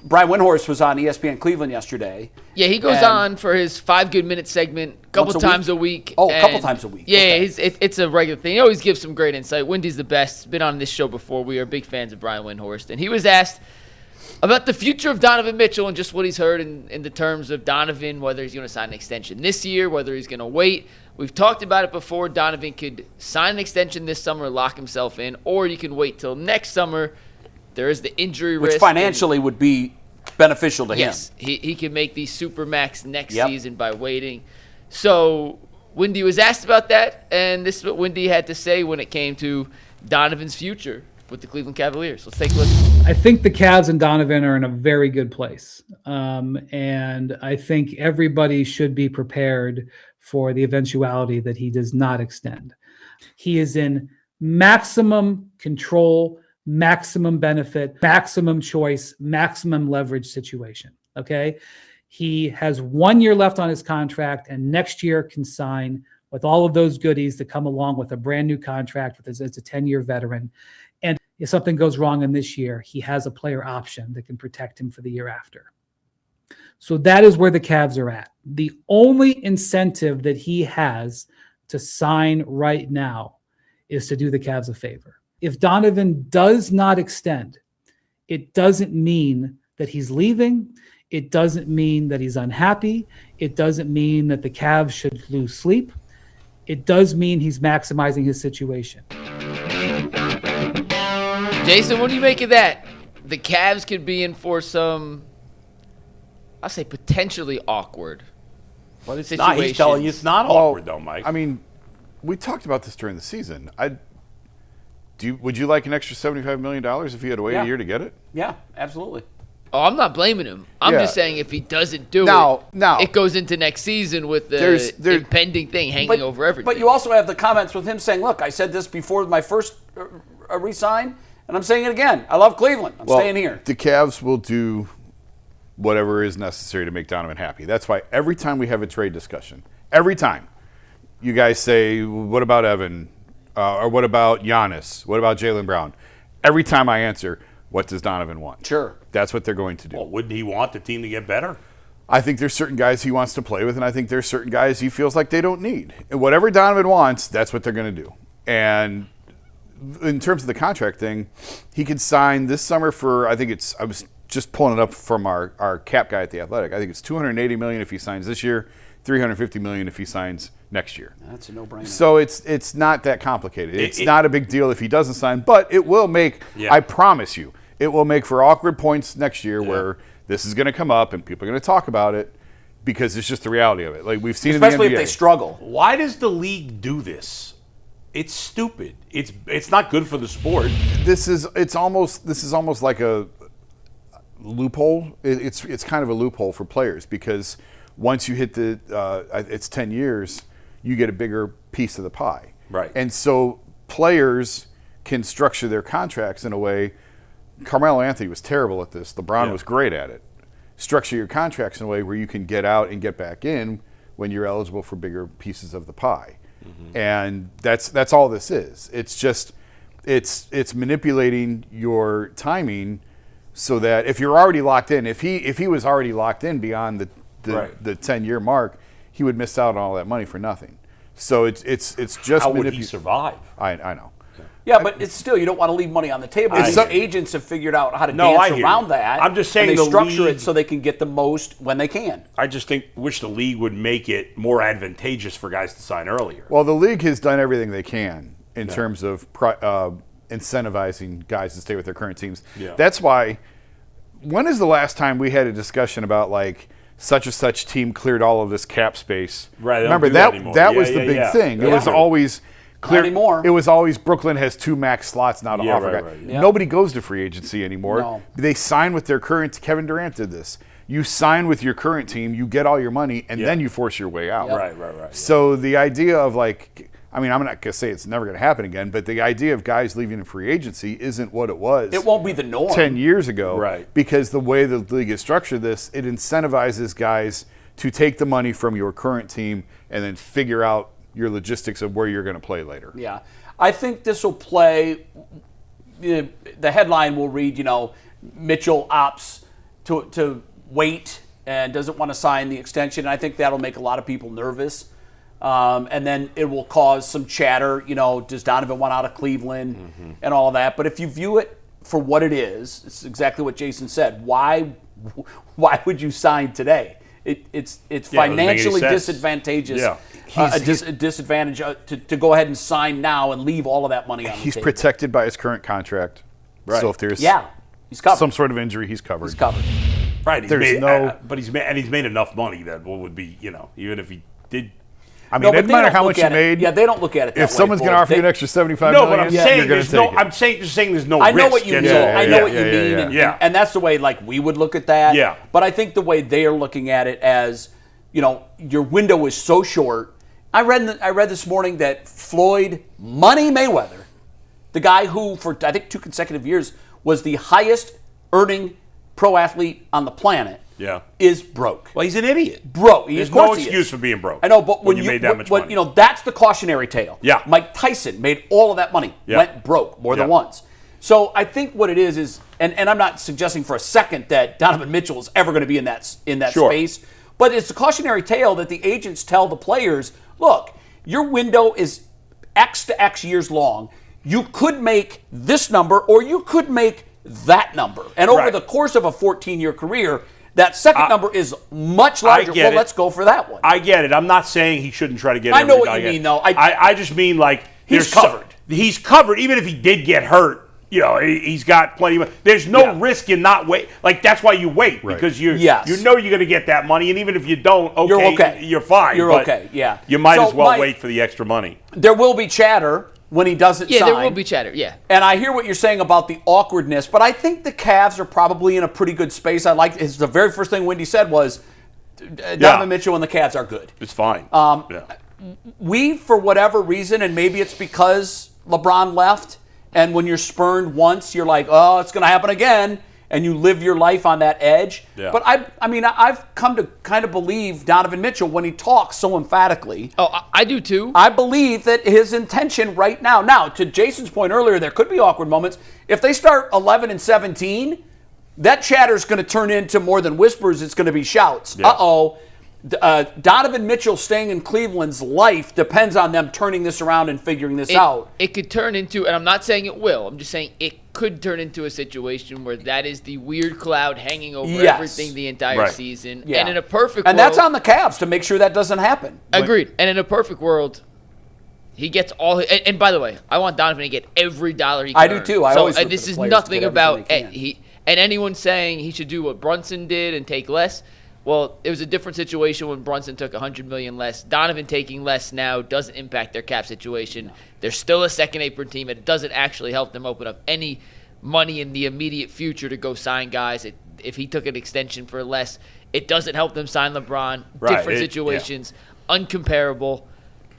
Brian Windhorst was on ESPN Cleveland yesterday. Yeah, he goes on for his 5 Good Minute segment a couple times a week. Oh, a couple times a week. Yeah, okay. it's a regular thing. He always gives some great insight. Windy's the best. Been on this show before. We are big fans of Brian Windhorst. And he was asked about the future of Donovan Mitchell and just what he's heard in the terms of Donovan, whether he's going to sign an extension this year, whether he's going to wait. We've talked about it before. Donovan could sign an extension this summer, lock himself in, or you can wait till next summer. There is the injury risk. Which financially would be beneficial to him. Yes, he can make the Supermax next season by waiting. So Windy was asked about that, and this is what Windy had to say when it came to Donovan's future with the Cleveland Cavaliers. Let's take a listen. I think the Cavs and Donovan are in a very good place. And I think everybody should be prepared for the eventuality that he does not extend. He is in maximum control, maximum benefit, maximum choice, maximum leverage situation. Okay. He has 1 year left on his contract, and next year can sign with all of those goodies that come along with a brand new contract as a 10-year veteran. And if something goes wrong in this year, he has a player option that can protect him for the year after. So that is where the Cavs are at. The only incentive that he has to sign right now is to do the Cavs a favor. If Donovan does not extend, it doesn't mean that he's leaving. It doesn't mean that he's unhappy. It doesn't mean that the Cavs should lose sleep. It does mean he's maximizing his situation. Jason, what do you make of that? The Cavs could be in for some, I'll say, potentially awkward situations. He's telling you it's not awkward, though, Mike. I mean, we talked about this during the season. Would you like an extra $75 million if he had to wait a year to get it? Yeah, absolutely. Oh, I'm not blaming him. I'm just saying if he doesn't do it goes into next season with the impending thing hanging over everything. But you also have the comments with him saying, look, I said this before my first re-sign, and I'm saying it again. I love Cleveland. I'm staying here. The Cavs will do whatever is necessary to make Donovan happy. That's why every time we have a trade discussion, every time you guys say, what about Evan? Or what about Giannis? What about Jaylen Brown? Every time I answer, what does Donovan want? Sure. That's what they're going to do. Well, wouldn't he want the team to get better? I think there's certain guys he wants to play with, and I think there's certain guys he feels like they don't need. And whatever Donovan wants, that's what they're going to do. And in terms of the contract thing, he could sign this summer for, I was just pulling it up from our cap guy at The Athletic. I think it's $280 million if he signs this year, $350 million if he signs next year. That's a no-brainer. So it's not that complicated. It's not a big deal if he doesn't sign, but it will make, I promise you, it will make for awkward points next year where this is going to come up and people are going to talk about it because it's just the reality of it. Like we've seen especially in the NBA. If they struggle. Why does the league do this? It's stupid. It's not good for the sport. This is almost like a loophole. It's kind of a loophole for players because once you hit it's 10 years, you get a bigger piece of the pie. Right. And so players can structure their contracts in a way. Carmelo Anthony was terrible at this. LeBron was great at it. Structure your contracts in a way where you can get out and get back in when you're eligible for bigger pieces of the pie. Mm-hmm. And that's all this is. It's just it's manipulating your timing so that if you're already locked in, if he was already locked in beyond the 10-year mark, he would miss out on all that money for nothing. So it's just how would he survive? I know. Yeah, but it's still, you don't want to leave money on the table. These agents have figured out how to dance around that. I'm just saying and they structure league, it so they can get the most when they can. I just wish the league would make it more advantageous for guys to sign earlier. Well, the league has done everything they can in terms of incentivizing guys to stay with their current teams. Yeah. That's why, when is the last time we had a discussion about like such and such team cleared all of this cap space? Right. Remember that was the big thing. It was always clear. Not anymore. It was always Brooklyn has 2 max slots now to offer. Right. Nobody goes to free agency anymore. No. They sign with their current. Kevin Durant did this. You sign with your current team, you get all your money, and then you force your way out. Right. So the idea of like, I mean, I'm not going to say it's never going to happen again, but the idea of guys leaving in free agency isn't what it was. It won't be the norm. 10 years ago. Right. Because the way the league is structured this, it incentivizes guys to take the money from your current team and then figure out your logistics of where you're going to play later. Yeah. I think this will play, the headline will read, Mitchell opts to wait and doesn't want to sign the extension. And I think that'll make a lot of people nervous. And then it will cause some chatter. Does Donovan want out of Cleveland and all of that? But if you view it for what it is, it's exactly what Jason said. Why would you sign today? It's financially disadvantageous. Yeah. A disadvantage to go ahead and sign now and leave all of that money on the table. He's protected by his current contract. Right. So if there's he's covered. Some sort of injury, he's covered. He's covered. Right. He's made enough money that what would be, even if he did. I mean, it doesn't matter how much you made. Yeah, they don't look at it that way. If someone's going to offer you an extra $75 million, but I'm saying you're going to take it. just saying there's no I risk. know what you mean. I know what you mean. Yeah. And that's the way we would look at that. Yeah. But I think the way they are looking at it as, your window is so short. I read this morning that Floyd Money Mayweather, the guy who for I think 2 consecutive years was the highest earning pro athlete on the planet, is broke. Well, he's an idiot. Broke. There's no excuse for being broke. I know, but when you made that much money. That's the cautionary tale. Yeah. Mike Tyson made all of that money, went broke more than once. So I think what it is, and I'm not suggesting for a second that Donovan Mitchell is ever going to be in that space, but it's a cautionary tale that the agents tell the players, look, your window is X to X years long. You could make this number or you could make that number. And over the course of a 14-year career, that second number is much larger. Well, let's go for that one. I get it. I'm not saying he shouldn't try to get. I know what you mean, though. I just mean he's covered. He's covered. Even if he did get hurt, he's got plenty of money. There's no risk in not wait. That's why you wait because you know you're going to get that money, and even if you don't, you're fine. You're okay. Yeah. You might as well wait for the extra money. There will be chatter when he doesn't sign. Yeah, there will be chatter, And I hear what you're saying about the awkwardness, but I think the Cavs are probably in a pretty good space. The very first thing Wendy said was Donovan Mitchell and the Cavs are good. It's fine. We, for whatever reason, and maybe it's because LeBron left, and when you're spurned once, you're like, oh, it's going to happen again, and you live your life on that edge. Yeah. But I've come to kind of believe Donovan Mitchell when he talks so emphatically. Oh, I do too. I believe that his intention right now, to Jason's point earlier, there could be awkward moments. If they start 11-17, that chatter is going to turn into more than whispers. It's going to be shouts. Yeah. Donovan Mitchell staying in Cleveland's life depends on them turning this around and figuring this out. It could turn into, and I'm not saying it will, I'm just saying it could turn into a situation where that is the weird cloud hanging over everything the entire season. Yeah. And in a perfect world... And that's on the Cavs to make sure that doesn't happen. Agreed. And in a perfect world, he gets all... And by the way, I want Donovan to get every dollar he can. I do too. I always look this for the is players nothing to get about... everything they can. And anyone saying he should do what Brunson did and take less... Well, it was a different situation when Brunson took $100 million less. Donovan taking less now doesn't impact their cap situation. They're still a second apron team, and it doesn't actually help them open up any money in the immediate future to go sign guys. If he took an extension for less, it doesn't help them sign LeBron. Different situations, uncomparable.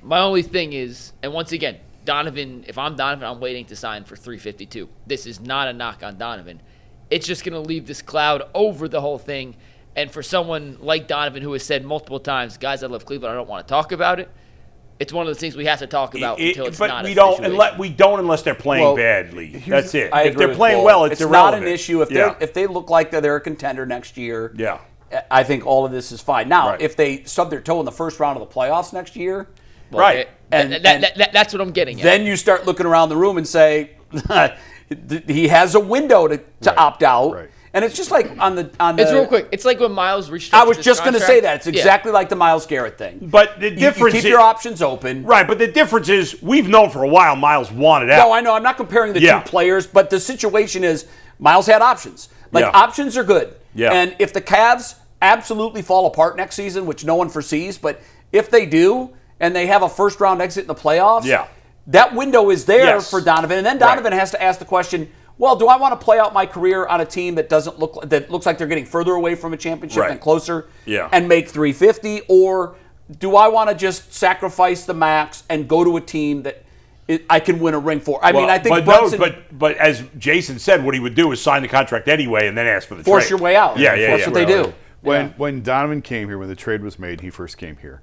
My only thing is, and once again, Donovan, if I'm Donovan, I'm waiting to sign for $352. This is not a knock on Donovan. It's just going to leave this cloud over the whole thing. And for someone like Donovan, who has said multiple times, guys, I love Cleveland, I don't want to talk about it, it's one of those things we have to talk about until it's not a situation. But we don't unless they're playing badly. That's it. If they're playing well, it's irrelevant. Not an issue. If they look like they're a contender next year, yeah, I think all of this is fine. Now, if they stub their toe in the first round of the playoffs next year, that's what I'm getting at. Then you start looking around the room and say, he has a window to opt out. Right. And it's just like on the. It's real quick. It's like when Miles restructured. I was just going to say that. It's exactly like the Myles Garrett thing. But the difference you keep your options open. Right, but the difference is we've known for a while Miles wanted out. No, I know. I'm not comparing the two players, but the situation is Miles had options. Options are good. Yeah. And if the Cavs absolutely fall apart next season, which no one foresees, but if they do and they have a first round exit in the playoffs, that window is there for Donovan. And then Donovan has to ask the question, well, do I want to play out my career on a team that looks like they're getting further away from a championship than closer, and make $350, or do I want to just sacrifice the max and go to a team that I can win a ring for? I think Brunson. But as Jason said, what he would do is sign the contract anyway and then ask for the force trade. your way out. That's what they do. When Donovan came here, when the trade was made, he first came here.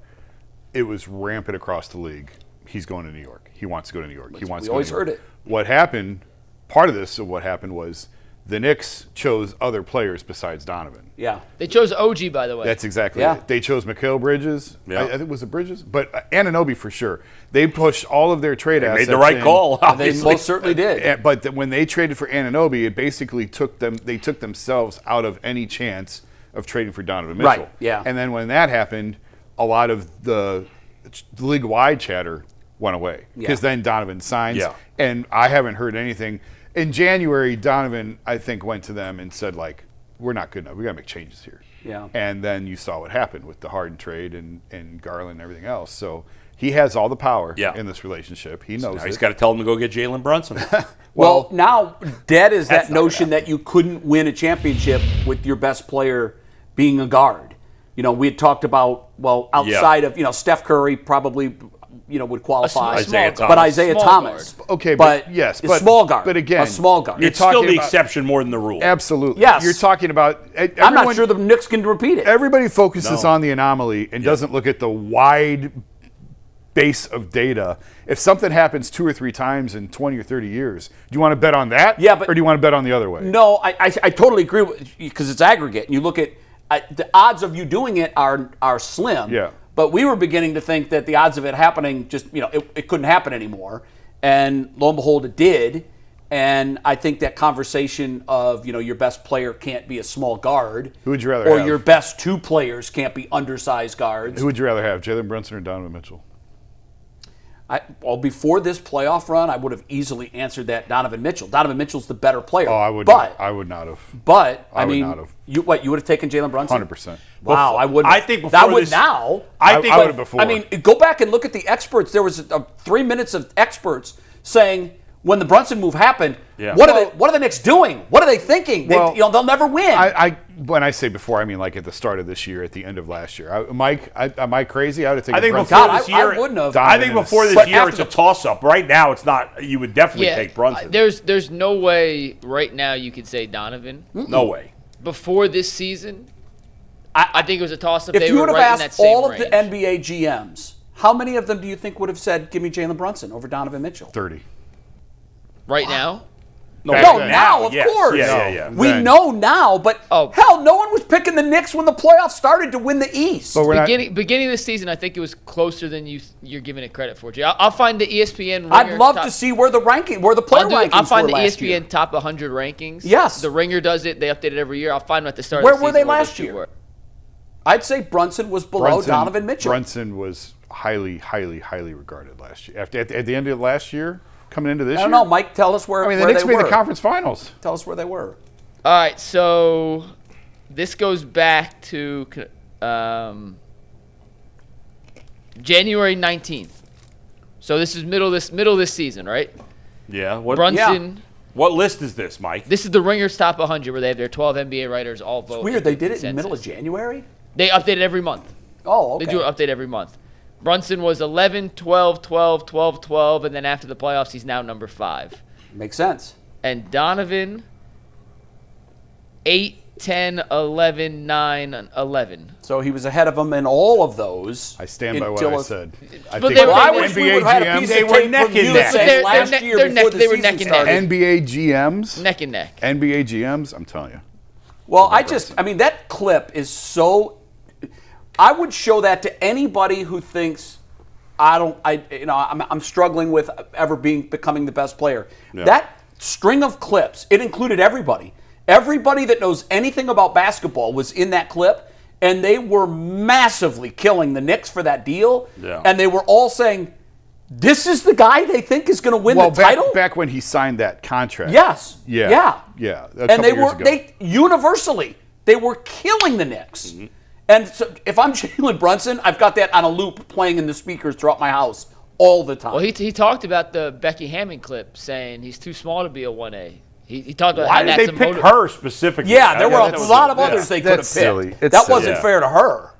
It was rampant across the league. He's going to New York. He wants to go to New York. He wants. We always heard it. What happened? Part of what happened was The Knicks chose other players besides Donovan. Yeah. They chose OG, by the way. That's exactly it. They chose Mikal Bridges. Yeah. I think it was it Bridges? But Anunoby for sure. They pushed all of their trade assets. Made the right call, obviously. They most certainly did. But when they traded for Anunoby, it basically took themselves out of any chance of trading for Donovan Mitchell. Right, yeah. And then when that happened, a lot of the league-wide chatter went away. Because then Donovan signs. Yeah. And I haven't heard anything. In January, Donovan, I think, went to them and said, like, we're not good enough. We got to make changes here. Yeah. And then you saw what happened with the Harden trade and Garland and everything else. So he has all the power in this relationship. He knows He's got to tell him to go get Jalen Brunson. Well, now dead is that notion that you couldn't win a championship with your best player being a guard. You know, we had talked about, outside of, Steph Curry probably, would qualify. But Isaiah Thomas. Okay, but yes. But small guard. But again, a small guard. It's still the exception more than the rule. Absolutely. Yes. You're talking about. I'm not sure the Knicks can repeat it. Everybody focuses on the anomaly and doesn't look at the wide base of data. If something happens 2 or 3 times in 20 or 30 years, do you want to bet on that? Yeah, but or do you want to bet on the other way? No, I totally agree with you because it's aggregate. And you look at the odds of you doing it are slim. Yeah. But we were beginning to think that the odds of it happening just, it couldn't happen anymore. And lo and behold, it did. And I think that conversation of, your best player can't be a small guard. Who would you rather or have? Your best 2 players can't be undersized guards. Who would you rather have, Jalen Brunson or Donovan Mitchell? Before this playoff run, I would have easily answered that Donovan Mitchell. Donovan Mitchell's the better player. Oh, I would not have. But, I mean, would not have. you would have taken Jalen Brunson? 100%. Wow, I wouldn't. I think before that would this, now. I think I would have before. I mean, go back and look at the experts. There was 3 minutes of experts saying when the Brunson move happened, what are the Knicks doing? What are they thinking? They'll never win. When I say before, I mean like at the start of this year, at the end of last year. Am I crazy? I would have taken. I think Brunson. before this year, I wouldn't have. I think before this year, it's a toss-up. Right now, it's not. You would definitely take Brunson. There's no way right now you could say Donovan. No way. Before this season, I think it was a toss-up. If they you were would have right in that asked same all range. of the NBA GMs, how many of them do you think would have said, "Give me Jalen Brunson over Donovan Mitchell"? 30. Right now? No, now, of course. Yeah. We know now, but hell, no one was picking the Knicks when the playoffs started to win the East. But beginning of the season, I think it was closer than you're giving it credit for. Jay, I'll find the ESPN. I'd love to see where the player rankings I'll find were the last ESPN year. top 100 rankings. Yes. The Ringer does it. They update it every year. I'll find them at the start Where of the season. were they those last two year? were. I'd say Brunson was below Donovan Mitchell. Brunson was highly, highly, highly regarded last year. At the end of last year, coming into this year? I don't know, Mike. Tell us where. I mean, the where Knicks they made were. the conference finals. Tell us where they were. All right, so this goes back to January 19th. So this is middle of this season, right? Yeah. Brunson. What list is this, Mike? This is the Ringer's top 100, where they have their 12 NBA writers all vote. It's weird. They did it in the middle of January? They update it every month. Oh, okay. They do an update every month. Brunson was 11, 12, 12, 12, 12, and then after the playoffs, he's now number 5. Makes sense. And Donovan, 8, 10, 11, 9, 11. So he was ahead of them in all of those. I stand by what I said. I But think they were- I wish we would have had a piece they of were tape neck from and you neck. saying They're last neck- year they're before neck- the they were season neck and neck. started. NBA GMs. Neck and neck. NBA GMs, I'm telling you. Well, that clip is so. I would show that to anybody who thinks I'm struggling with becoming the best player. Yeah. That string of clips, it included everybody. Everybody that knows anything about basketball was in that clip, and they were massively killing the Knicks for that deal. Yeah. And they were all saying, "This is the guy they think is going to win the title." Back when he signed that contract. Yes. Yeah. And they universally they were killing the Knicks. Mm-hmm. And so if I'm Jalen Brunson, I've got that on a loop playing in the speakers throughout my house all the time. Well, he talked about the Becky Hammond clip, saying he's too small to be a 1A. He talked about Why how did that's they pick motive. her specifically? Yeah, there were a That was lot of others they could have That's picked. silly. It's That silly. wasn't fair to her.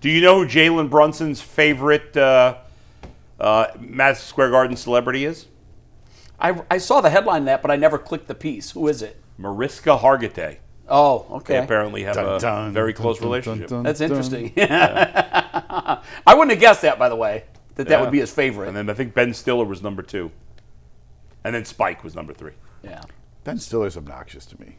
Do you know who Jalen Brunson's favorite Madison Square Garden celebrity is? I saw the headline of that, but I never clicked the piece. Who is it? Mariska Hargitay. Oh, They okay. apparently have a very close relationship. That's interesting. I wouldn't have guessed that, by the way, that would be his favorite. And then I think Ben Stiller was number 2. And then Spike was number 3. Yeah. Ben Stiller's obnoxious to me.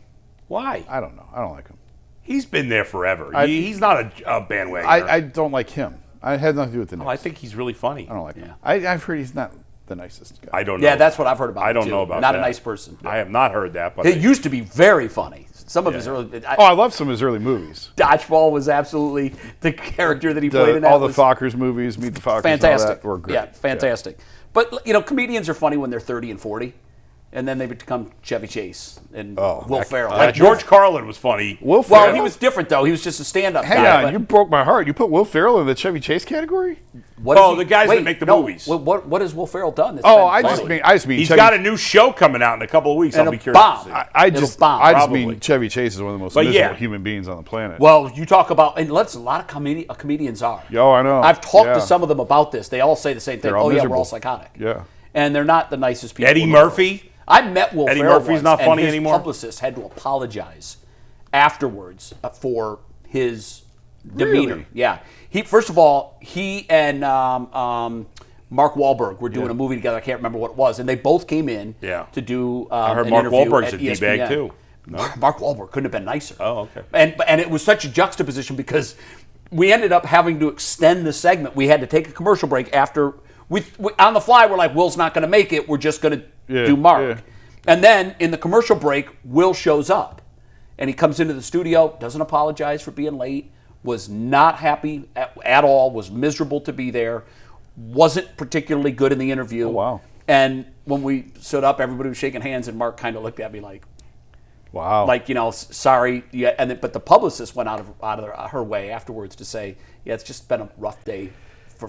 Why? I don't know. I don't like him. He's been there forever. He's not a bandwagoner. I don't like him. I had nothing to do with the Knicks. I think he's really funny. I don't like him. I've heard he's not the nicest guy. I don't know. Yeah, that's what I've heard about him, I don't too. know about Not that. a nice person. I have not heard that. But He used to be very funny. Some of his early... I love some of his early movies. Dodgeball was absolutely the character that he played in that. All the Fockers movies, Meet the Fockers, fantastic. And all that were great. Yeah, fantastic. Yeah. But, comedians are funny when they're 30 and 40. And then they become Chevy Chase and Will Ferrell. Like George Carlin was funny. Will Ferrell? Well, he was different, though. He was just a stand-up guy. Hang on, you broke my heart. You put Will Ferrell in the Chevy Chase category? The guys that make the movies. What has Will Ferrell done? I just mean he's got a new show coming out in a couple of weeks. I'll be curious to see. I just mean Chevy Chase is one of the most miserable human beings on the planet. Well, you talk about, and a lot of comedians are. Oh, I know. I've talked to some of them about this. They all say the same thing. They're all miserable. We're all psychotic. Yeah. And they're not the nicest people. Eddie Murphy. I met Will Eddie Ferrell Murphy's once, not funny and his anymore? publicist had to apologize afterwards for his demeanor. Really? Yeah. First of all, he and Mark Wahlberg were doing a movie together. I can't remember what it was, and they both came in to do I heard an Mark interview Wahlberg's at a ESPN. D-bag too. No? Mark Wahlberg couldn't have been nicer. Oh, okay. And it was such a juxtaposition because we ended up having to extend the segment. We had to take a commercial break after we on the fly. We're like, Will's not going to make it. We're just going to do Mark. Yeah. And then in the commercial break, Will shows up. And he comes into the studio, doesn't apologize for being late, was not happy at all, was miserable to be there, wasn't particularly good in the interview. Oh, wow. And when we stood up, everybody was shaking hands, and Mark kind of looked at me like, wow. Like, sorry. Yeah, but the publicist went out of her way afterwards to say, yeah, it's just been a rough day.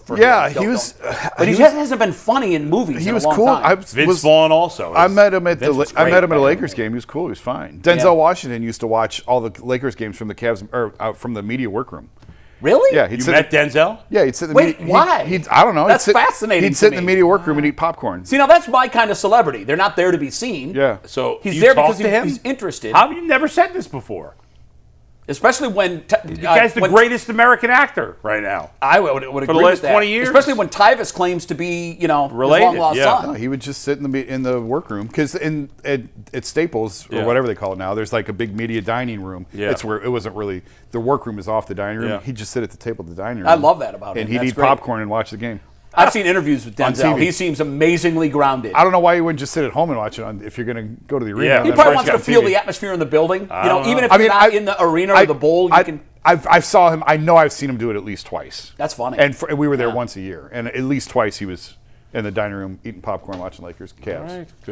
But he hasn't been funny in movies. He was in a long cool. time. Vince Vaughn also. I met him at a Lakers game. He was cool. He was fine. Denzel Washington used to watch all the Lakers games from the Cavs or from the media workroom. Really? Yeah. You met Denzel? Yeah. He'd sit in the Wait, why? I don't know. That's fascinating. He'd sit in the media workroom and eat popcorn. See, now that's my kind of celebrity. They're not there to be seen. Yeah. So he's you there talked because to him? he's interested. How have you never said this before? Especially when the guy's the greatest American actor right now. I would agree for the last with that. 20 years. Especially when Tyvis claims to be, related. his long lost son. No, he would just sit in the workroom because at Staples or whatever they call it now, there's like a big media dining room. Yeah. It's where it wasn't really the workroom is off the dining room. Yeah. He'd just sit at the table at the dining room. I love that about him. And he'd That's eat great. popcorn and watch the game. I've seen interviews with Denzel. He seems amazingly grounded. I don't know why you wouldn't just sit at home and watch it if you're going to go to the arena. Yeah. He probably wants to feel the atmosphere in the building. Even if you're not in the arena or the bowl, you can. I saw him. I know I've seen him do it at least twice. That's funny. And we were there once a year, and at least twice he was in the dining room eating popcorn, watching Lakers, Cavs. All right. Good.